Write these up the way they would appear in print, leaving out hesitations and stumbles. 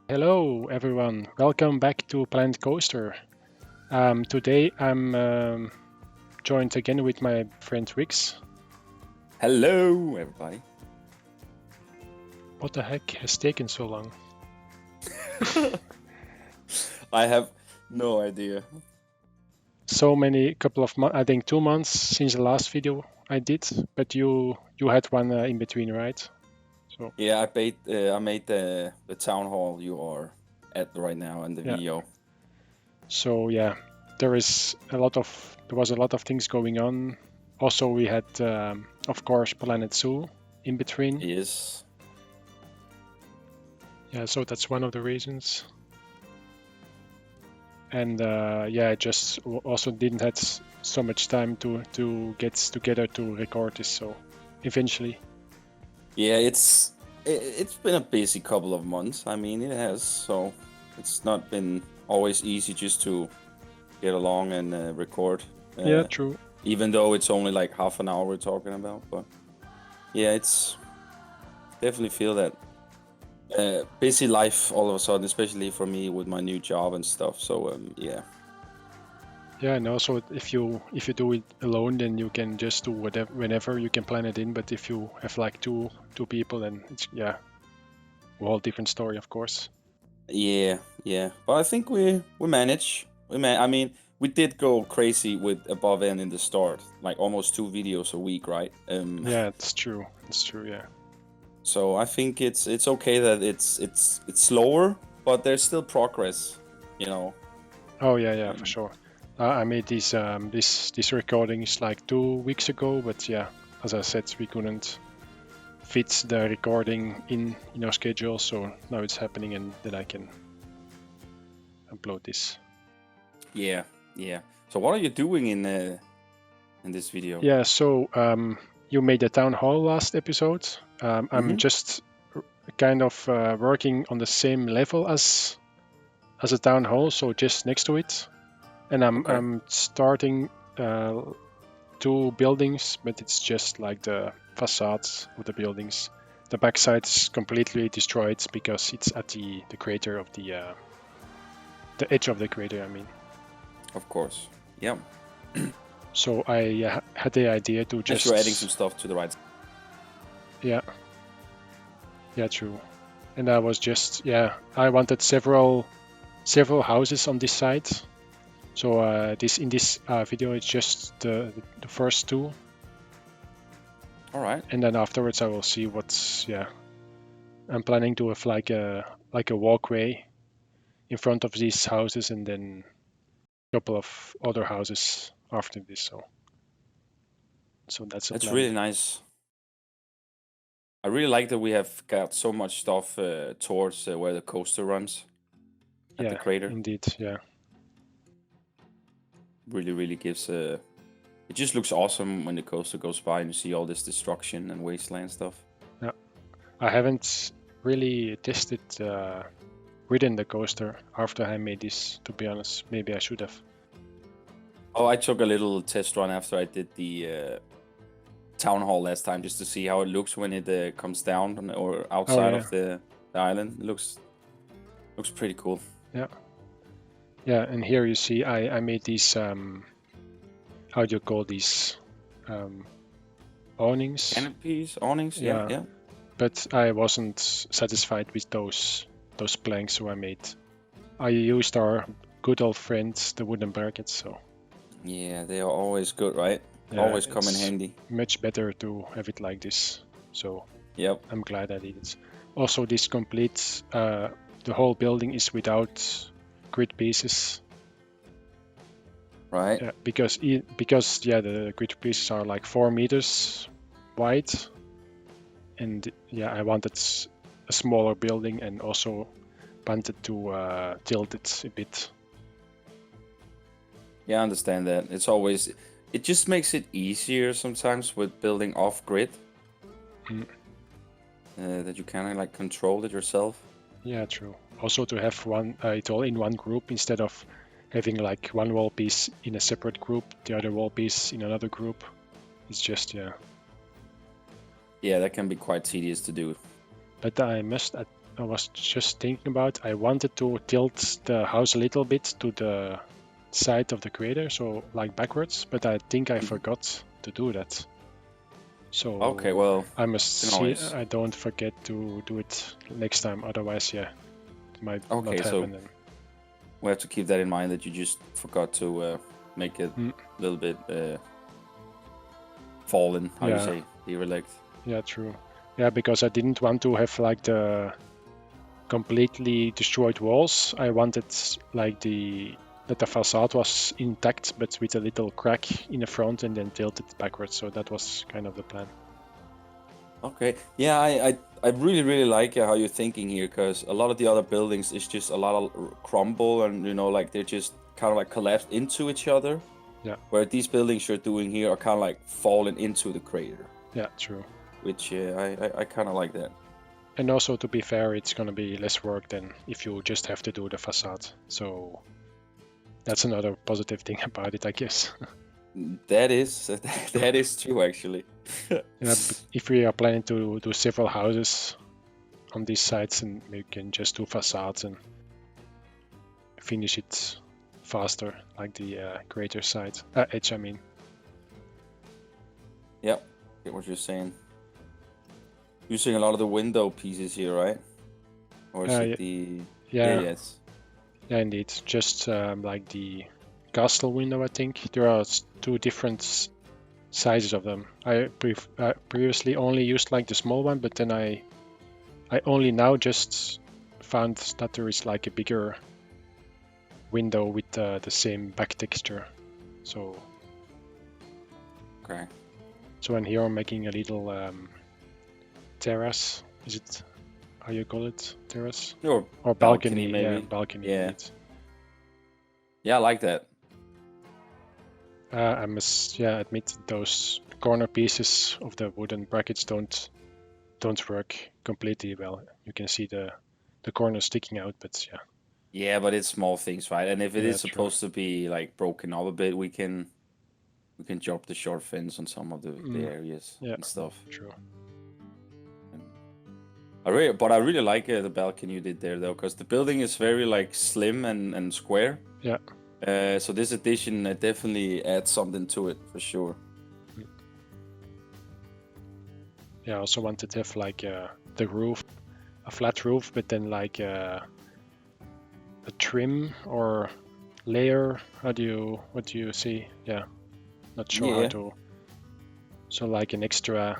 Hello everyone, welcome back to Planet Coaster. Today I'm joined again with my friend Wikz. Hello, everybody. What the heck has taken so long? I have no idea. So many, couple of months, I think 2 months since the last video I did, but you had one in between, right? So Yeah, I made the town hall you are at right now and the yeah. video. So yeah, there was a lot of things going on. Also, we had, of course, Planet Zoo in between. Yes. Yeah, so that's one of the reasons. And yeah, I just also didn't have so much time to get together to record this. So eventually, Yeah, it's been a busy couple of months. I mean, it has. So it's not been always easy just to get along and record. yeah, true. Even though it's only like half an hour we're talking about, but yeah, it's definitely feel that busy life all of a sudden, especially for me with my new job and stuff. So yeah. Yeah, and also if you do it alone, then you can just do whatever whenever you can plan it in. But if you have like two people, then it's a whole different story, of course. Yeah, yeah. But I think we manage. I mean, we did go crazy with above end in the start, like almost 2 videos a week, right? Yeah, it's true. It's true. Yeah. So I think it's okay that it's slower, but there's still progress, you know. Oh yeah, for sure. I made these this recordings like 2 weeks ago, but yeah, as I said, we couldn't fit the recording in our schedule, so now it's happening, and then I can upload this. Yeah, yeah. So what are you doing in this video? Yeah, so you made a town hall last episode. I'm just kind of working on the same level as a town hall, so just next to it, and I'm starting 2 buildings, but it's just like the facades of the buildings. The backside is completely destroyed because it's at the crater of the edge of the crater, I mean. Of course. Yeah. So I had the idea to just... You're adding some stuff to the right. Yeah. Yeah, true. And I was just, I wanted several houses on this site. So in this video, it's just the first 2. All right. And then afterwards, I will see what's, I'm planning to have like a walkway in front of these houses, and then a couple of other houses after this. So that's the plan. Really nice. I really like that we have got so much stuff towards where the coaster runs at the crater. Indeed, yeah. Really gives it just looks awesome when the coaster goes by and you see all this destruction and wasteland stuff. Yeah, I haven't really tested within the coaster after I made this, to be honest. Maybe I should have. Oh, I took a little test run after I did the town hall last time, just to see how it looks when it comes down or outside of the island. It looks pretty cool. Yeah. Yeah, and here you see I made these, how do you call these, awnings? Canopies, awnings, yeah. But I wasn't satisfied with those planks, so I used our good old friends, the wooden brackets. So yeah, they are always good, right? Yeah, always come in handy. Much better to have it like this. So yep, I'm glad I did it. Also, this completes the whole building is without grid pieces. Right. Yeah, because the grid pieces are like 4 meters wide, and I wanted a smaller building, and also wanted to tilt it a bit. Yeah, I understand that. It just makes it easier sometimes with building off grid. That you kind of like control it yourself. Yeah, true. Also to have it all in one group instead of having like one wall piece in a separate group, the other wall piece in another group. It's just, yeah, that can be quite tedious to do. But I must I was just thinking about, I wanted to tilt the house a little bit to the side of the crater, so like backwards, but I think I forgot to do that. So okay, well, I must see, always... I don't forget to do it next time, otherwise, yeah, it might okay, not happen. So we have to keep that in mind, that you just forgot to make it a little bit fallen, how you say, derelict. Yeah, true. Yeah, because I didn't want to have like the completely destroyed walls. I wanted like that the facade was intact, but with a little crack in the front and then tilted backwards. So that was kind of the plan. Okay, yeah, I really like how you're thinking here, because a lot of the other buildings is just a lot of crumble, and you know, like they're just kind of like collapsed into each other. Yeah. Where these buildings you're doing here are kind of like falling into the crater. Yeah, true. Which I kind of like that. And also, to be fair, it's going to be less work than if you just have to do the facade. So that's another positive thing about it, I guess. That is true, actually. Yeah, but if we are planning to do several houses on these sites, and we can just do facades and finish it faster, like the greater side edge, I mean. Yep, get what you're saying. Using a lot of the window pieces here, right? Or is it the... yes. Yeah, indeed. Just like the castle window, I think. There are two different sizes of them. I previously only used like the small one, but then I only now just found that there is like a bigger window with the same back texture. So okay. So in here I'm making a little terrace. Is it how you call it? Terrace? Or balcony, maybe. Yeah, balcony. Yeah. Yeah, I like that. I must admit those corner pieces of the wooden brackets don't work completely well. You can see the corners sticking out, but yeah. Yeah, but it's small things, right? And if it is supposed to be like broken up a bit, we can drop the short fence on some of the areas and stuff. True. I really like the balcony you did there, though, because the building is very like slim and square. Yeah. So this addition definitely adds something to it for sure. Yeah, I also wanted to have like the roof, a flat roof, but then like a trim or layer. What do you see? Yeah, not sure how to. So like an extra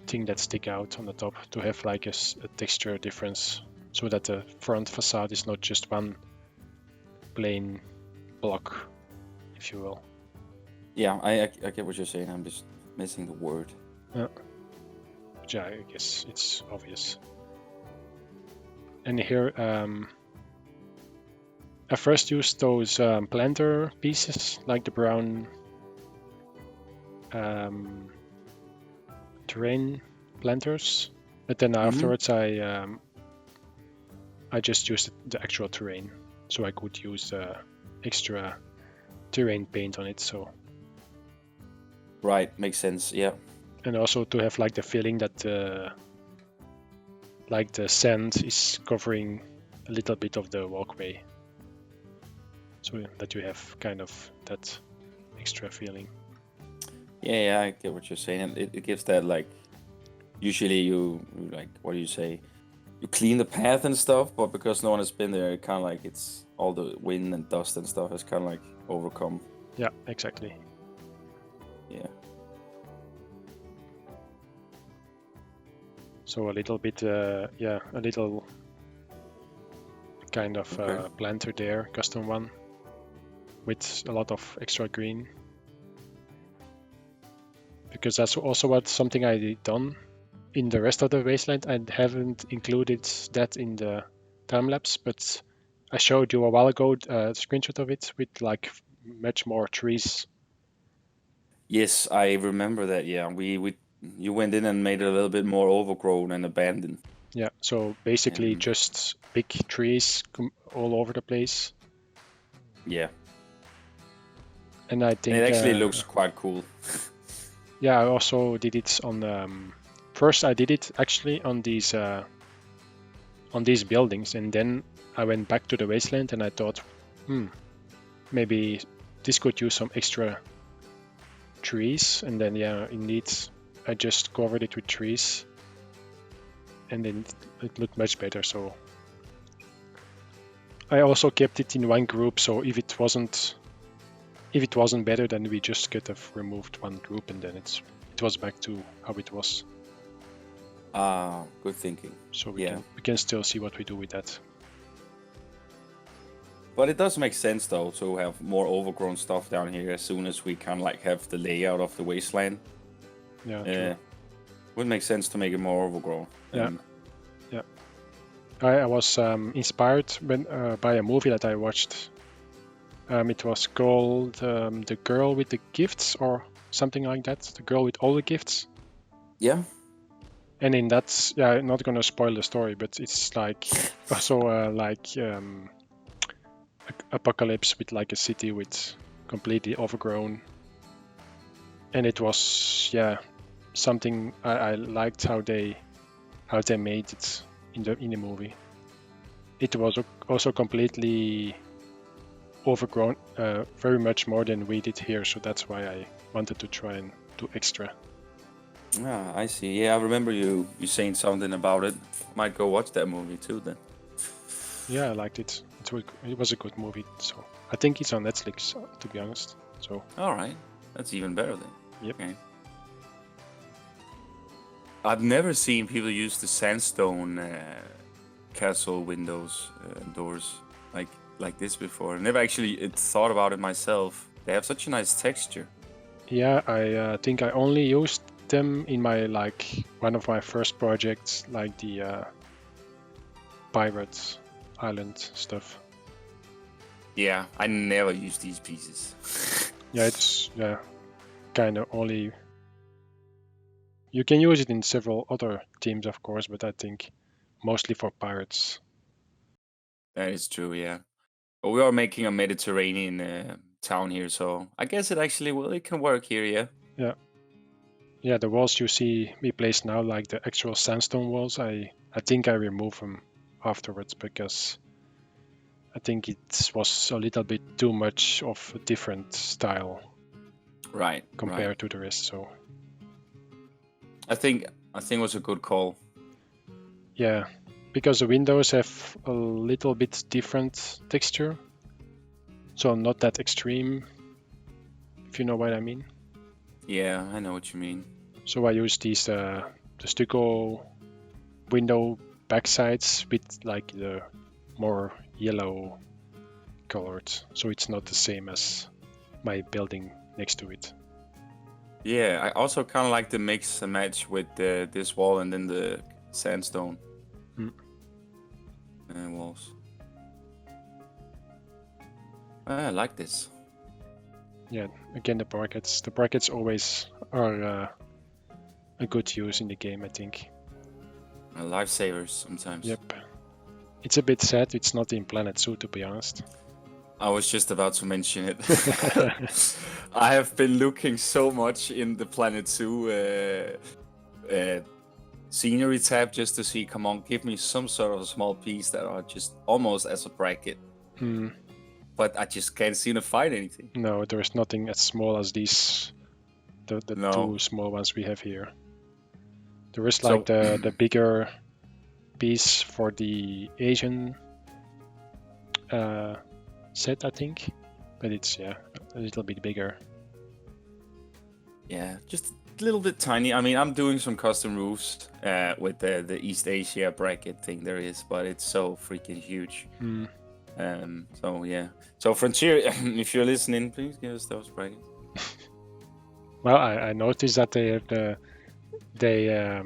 thing that stick out on the top to have like a texture difference, so that the front facade is not just one plain block, if you will. Yeah, I get what you're saying. I'm just missing the word. Yeah, I guess it's obvious. And here, I first used those planter pieces, like the brown terrain planters, but then afterwards I just used the actual terrain, so I could use extra terrain paint on it. So right, makes sense. Yeah. And also to have like the feeling that like the sand is covering a little bit of the walkway, so that you have kind of that extra feeling. Yeah, I get what you're saying. And it gives that, like, usually you like, what do you say? You clean the path and stuff, but because no one has been there, it kind of like it's all the wind and dust and stuff has kind of like overcome. Yeah, exactly. Yeah. So a little bit, a little kind of planter there, custom one, with a lot of extra green. Because that's also something I done in the rest of the wasteland. I haven't included that in the time lapse, but I showed you a while ago a screenshot of it with like much more trees. Yes, I remember that. Yeah, you went in and made it a little bit more overgrown and abandoned. Yeah, so basically just big trees all over the place. Yeah. And I think it actually looks quite cool. Yeah, I also did it on first I did it actually on these on these buildings, and then I went back to the wasteland and I thought, maybe this could use some extra trees, and then yeah, indeed I just covered it with trees, and then it looked much better. So I also kept it in one group, so if it wasn't better, then we just could have removed one group, and then it was back to how it was. Good thinking. So we can still see what we do with that. But it does make sense though to have more overgrown stuff down here as soon as we kind of like have the layout of the wasteland. Yeah. Would make sense to make it more overgrown. Yeah. I was inspired by a movie that I watched. It was called The Girl with the Gifts or something like that. The Girl with All the Gifts. Yeah. And in that, I'm not gonna spoil the story, but it's like also apocalypse with like a city with completely overgrown. And it was something I liked how they made it in the movie. It was also completely overgrown, very much more than we did here, so that's why I wanted to try and do extra. I see. Yeah, I remember you saying something about it. Might go watch that movie too then. Yeah, I liked it. It was a good movie, so I think it's on Netflix, to be honest. So all right, that's even better then. Yep. Okay. I've never seen people use the sandstone castle windows and doors like this before. I never actually thought about it myself. They have such a nice texture. Yeah, I think I only used them in my one of my first projects, like the Pirate Island stuff. Yeah, I never use these pieces. Yeah, it's kind of only. You can use it in several other teams, of course, but I think mostly for pirates. That is true, yeah. But we are making a Mediterranean town here, so I guess it can work here, yeah. Yeah, the walls you see me place now, like the actual sandstone walls, I think I remove them afterwards because I think it was a little bit too much of a different style, right, compared to the rest. So I think it was a good call. Yeah, because the windows have a little bit different texture, so not that extreme, if you know what I mean. Yeah, I know what you mean. So I use these the stucco window backsides with like the more yellow colored, so it's not the same as my building next to it. Yeah, I also kind of like the mix and match with this wall and then the sandstone walls. I like this. Yeah, again, the brackets always are a good use in the game, I think. Lifesavers sometimes. Yep. It's a bit sad it's not in Planet Zoo, to be honest. I was just about to mention it. I have been looking so much in the Planet Zoo scenery tab just to see, come on, give me some sort of a small piece that are just almost as a bracket. But I just can't seem to find anything. No, there is nothing as small as these, the two small ones we have here. There is like the bigger piece for the Asian set, I think, but it's a little bit bigger. Yeah, just a little bit tiny. I mean, I'm doing some custom roofs with the East Asia bracket thing there is, but it's so freaking huge. So yeah. So Frontier, if you're listening, please give us those brackets. Well, I noticed that they have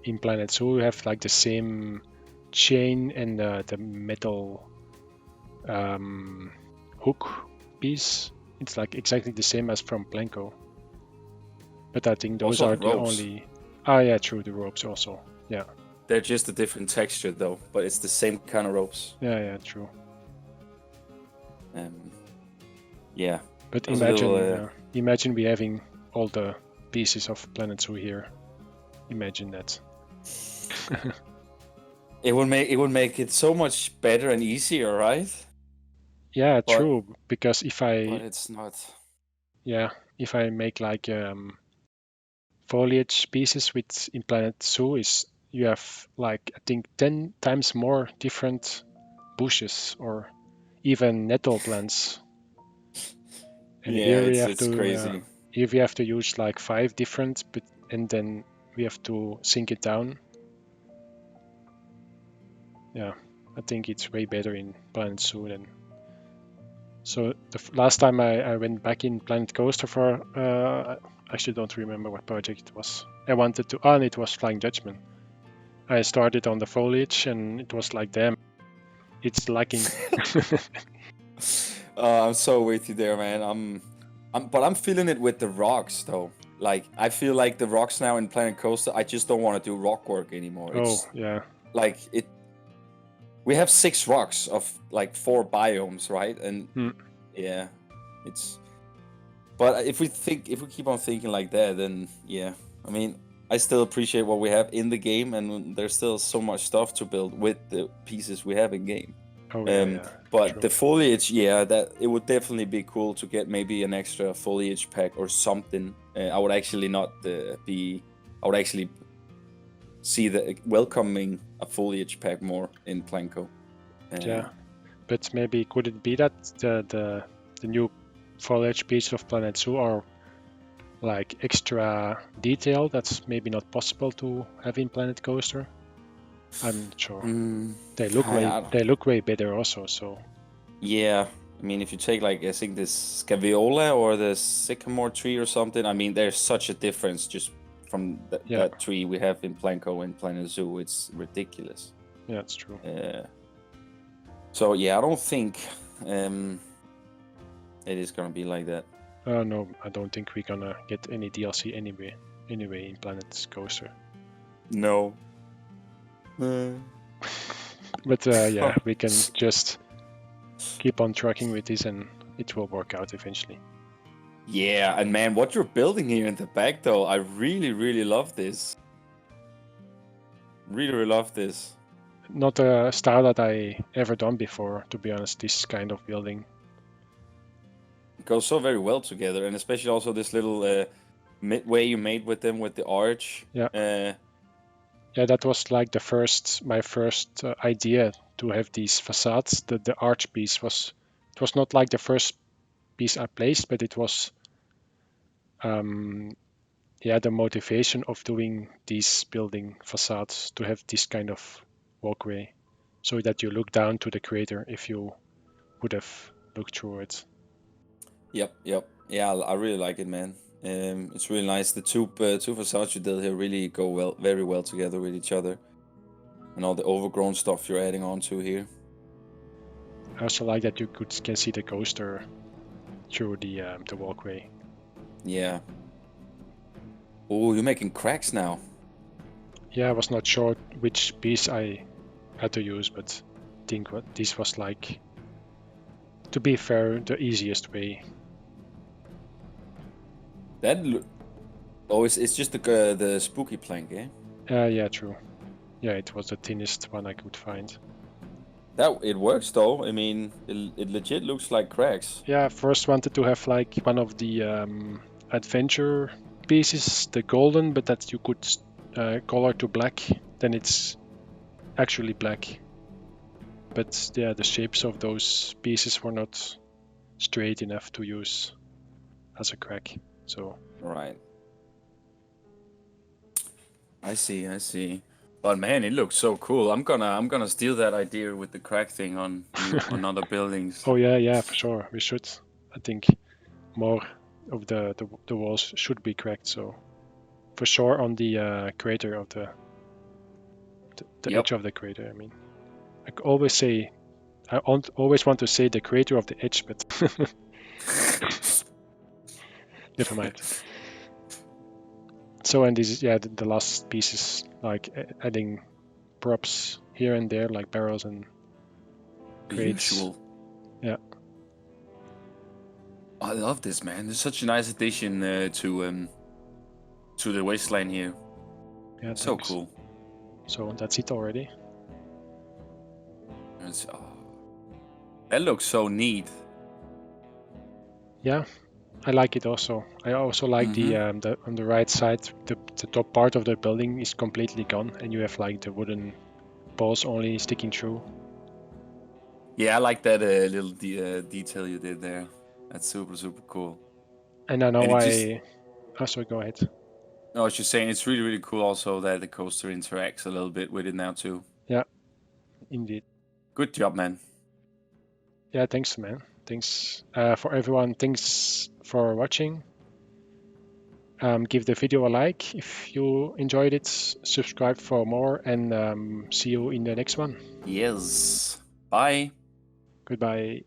in Planet Zoo have like the same chain and the metal hook piece. It's like exactly the same as from Planko. But I think those also are the only. Oh yeah, true. The ropes also. Yeah. They're just a different texture though, but it's the same kind of ropes. Yeah, true. Yeah. But imagine we having all the pieces of Planet Zoo here. Imagine that. It would make it so much better and easier, right? Yeah, But true. Because if but I it's not. if I make like foliage species with in Planet Zoo, is you have like I think 10 times more different bushes or even nettle plants. And Yeah, here we have it's crazy. use like 5 different, but and then we have to sync it down. Yeah, I think it's way better in Planet Zoo than. So the last time I went back in Planet Coaster for, I actually don't remember what project it was. I wanted to, and it was Flying Dutchman. I started on the foliage and it was like, damn, it's lacking. I'm so with you there, man. But I'm feeling it with the rocks though. Like I feel like the rocks now in Planet Coaster, I just don't want to do rock work anymore. Oh, It's yeah, like it. We have 6 rocks of like 4 biomes, right? And yeah, it's. But if we keep on thinking like that, then yeah. I mean, I still appreciate what we have in the game, and there's still so much stuff to build with the pieces we have in game. oh, yeah, But true. the foliage, yeah, that it would definitely be cool to get maybe an extra foliage pack or something. I would actually not be. I would actually see the welcoming a foliage pack more in Planko. Yeah, but maybe could it be that the new foliage pieces of Planet Zoo are like extra detail that's maybe not possible to have in Planet Coaster? I'm not sure. They look way better also. So yeah, I mean, if you take like I think this Scaviola or the sycamore tree or something, I mean, there's such a difference just from that tree we have in Planko and Planet Zoo. It's ridiculous. Yeah, that's true. So yeah, I don't think it is gonna be like that. No, I don't think we're gonna get any DLC anyway in Planet Coaster. No. But yeah, we can just keep on tracking with this and it will work out eventually. Yeah, and man, what you're building here in the back though, I really, really love this. Really, really love this. Not a style that I ever done before, to be honest, this kind of building. It goes so very well together, and especially also this little way you made with them with the arch. Yeah. Yeah, that was like my first idea to have these facades. The arch piece was, it was not like the first piece I placed, but it was, the motivation of doing these building facades to have this kind of walkway, so that you look down to the crater if you would have looked through it. Yep. Yeah, I really like it, man. It's really nice. The two facades you did here really go very well together with each other, and all the overgrown stuff you're adding on to here. I also like that you can see the coaster through the walkway. Yeah. Oh, you're making cracks now. Yeah, I was not sure which piece I had to use, but I think this was like, to be fair, the easiest way. It's just the spooky plank, eh? Yeah, true. Yeah, it was the thinnest one I could find. It works though. I mean, it legit looks like cracks. Yeah, I first wanted to have like one of the adventure pieces, the golden, but that you could color to black. Then it's actually black. But yeah, the shapes of those pieces were not straight enough to use as a crack. So Right. I see. But man, it looks so cool. I'm gonna steal that idea with the crack thing on other buildings. Oh yeah, for sure. We should. I think more of the walls should be cracked. So for sure on the crater of the edge of the crater. I mean, I always want to say the crater of the edge, but never mind. So, and this is the last piece is like adding props here and there, like barrels and crates. Usual. Yeah. I love this, man. It's such a nice addition to the wasteland here. Yeah. So Thanks. cool. So that's it already. That looks so neat. Yeah, I like it also. I also like the on the right side, the top part of the building is completely gone, and you have like the wooden balls only sticking through. Yeah, I like that little detail you did there. That's super, super cool. And I know And oh, sorry, go ahead. No, I was just saying it's really, really cool also that the coaster interacts a little bit with it now too. Yeah, indeed. Good job, man. Yeah, thanks, man. Thanks for everyone. Thanks for watching. Give the video a like if you enjoyed it. Subscribe for more, and see you in the next one. Yes. Bye. Goodbye.